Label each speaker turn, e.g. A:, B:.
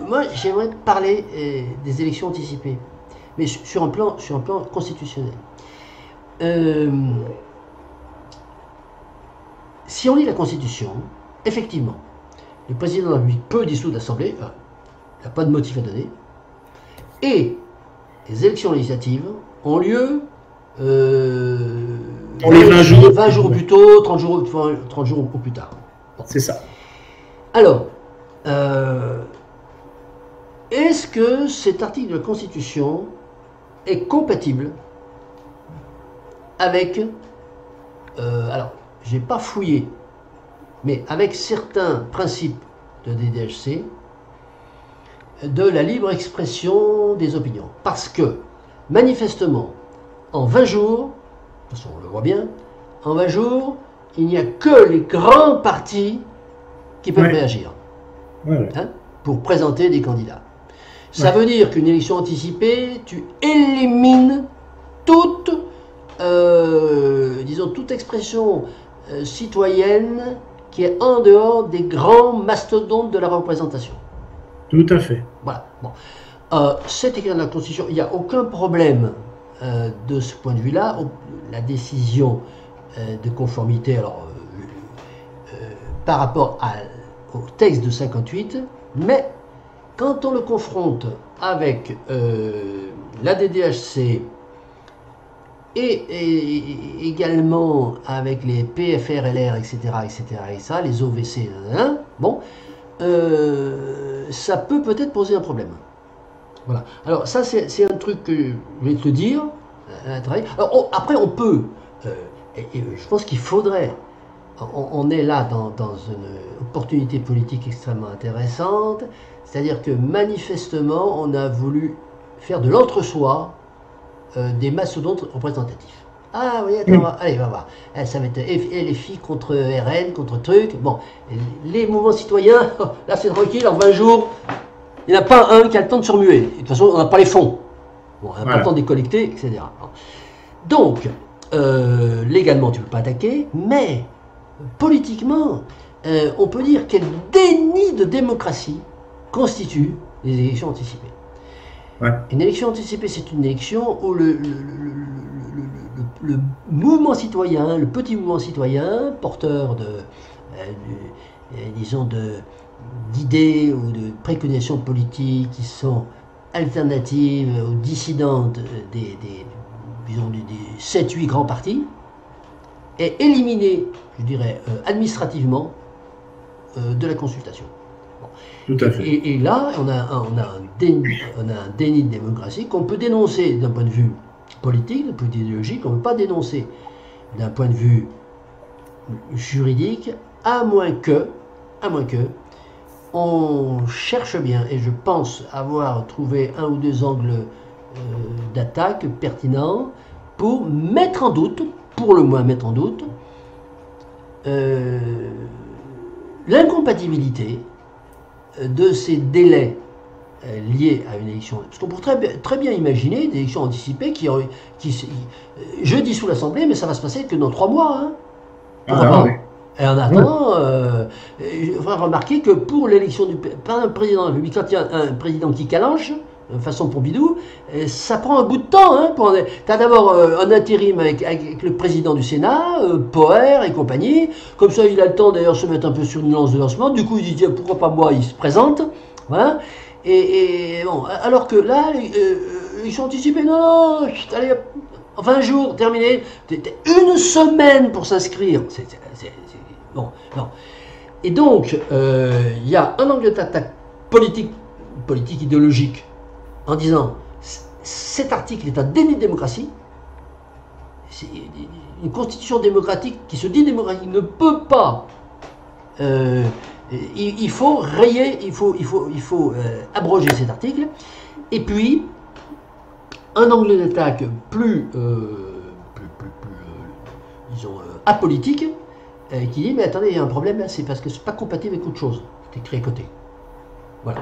A: moi, j'aimerais parler des élections anticipées, mais sur un plan constitutionnel. Si on lit la Constitution, effectivement, le président de la République peut dissoudre l'Assemblée, il n'y a pas de motif à donner, et les élections législatives ont lieu
B: Pour les 20 jours.
A: 20 jours plus tôt, 30 jours au plus tard.
B: Bon. C'est ça.
A: Alors, est-ce que cet article de la Constitution est compatible avec, alors, j'ai pas fouillé, mais avec certains principes de DDHC, de la libre expression des opinions. Parce que, manifestement, en 20 jours, de toute façon on le voit bien, en 20 jours, il n'y a que les grands partis qui peuvent réagir pour présenter des candidats. Ça veut dire qu'une élection anticipée, tu élimines toute, disons, toute expression citoyenne qui est en dehors des grands mastodontes de la représentation.
B: Tout à fait.
A: Voilà. Bon. C'est écrit dans la Constitution, il n'y a aucun problème de ce point de vue-là. La décision de conformité, alors, par rapport au texte de 58, mais quand on le confronte avec la DDHC et également avec les PFR-LR, etc., et ça, les OVC, bon, ça peut peut-être poser un problème. Voilà. Alors ça, c'est un truc que je vais te dire. Alors, après, on peut, et je pense qu'il faudrait, on est là dans une opportunité politique extrêmement intéressante, c'est-à-dire que manifestement, on a voulu faire de l'entre-soi des mastodontes représentatifs. Ah oui, attends, allez, on va voir. Ça va être LFI contre RN, contre truc. Bon, les mouvements citoyens, là c'est tranquille, en 20 jours, il n'y en a pas un qui a le temps de se remuer. De toute façon, on n'a pas les fonds. Bon, on n'a pas le temps de les collecter, etc. Donc, légalement, tu ne peux pas attaquer, mais politiquement, on peut dire quel déni de démocratie constitue les élections anticipées. Une élection anticipée, c'est une élection où le mouvement citoyen, le petit mouvement citoyen, porteur disons d'idées ou de préconisations politiques qui sont alternatives ou dissidentes des 7-8 grands partis, est éliminé, je dirais, administrativement de la consultation.
B: Tout à fait.
A: Et là, on a un déni de démocratie qu'on peut dénoncer d'un point de vue politique, d'un point de vue idéologique, on ne peut pas dénoncer d'un point de vue juridique, à moins que on cherche bien, et je pense avoir trouvé un ou deux angles d'attaque pertinents pour mettre en doute, pour le moins mettre en doute, l'incompatibilité de ces délais liés à une élection. Parce qu'on pourrait très bien imaginer des élections anticipées qui je dissous l'Assemblée, mais ça va se passer que dans 3 mois. Hein. Et en attendant, il faudra remarquer que pour l'élection par un président de la République, quand il y a un président qui calanche, de façon Pompidou, ça prend un bout de temps. Hein, tu as d'abord un intérim avec le président du Sénat, Poher et compagnie. Comme ça, il a le temps d'ailleurs de se mettre un peu sur une lance de lancement. Du coup, il dit tiens, pourquoi pas moi, il se présente. Voilà. Et bon, alors que là, ils sont anticipés. Non, allez, 20 jours, terminé. Une semaine pour s'inscrire. Bon, non. Et donc, il y a un angle d'attaque politique idéologique, en disant cet article est un déni de démocratie. C'est une constitution démocratique qui se dit démocratique ne peut pas. Il faut rayer, il faut abroger cet article. Et puis un angle d'attaque plus disons apolitique qui dit mais attendez, il y a un problème là, c'est parce que c'est pas compatible avec autre chose. C'est écrit à côté. Voilà.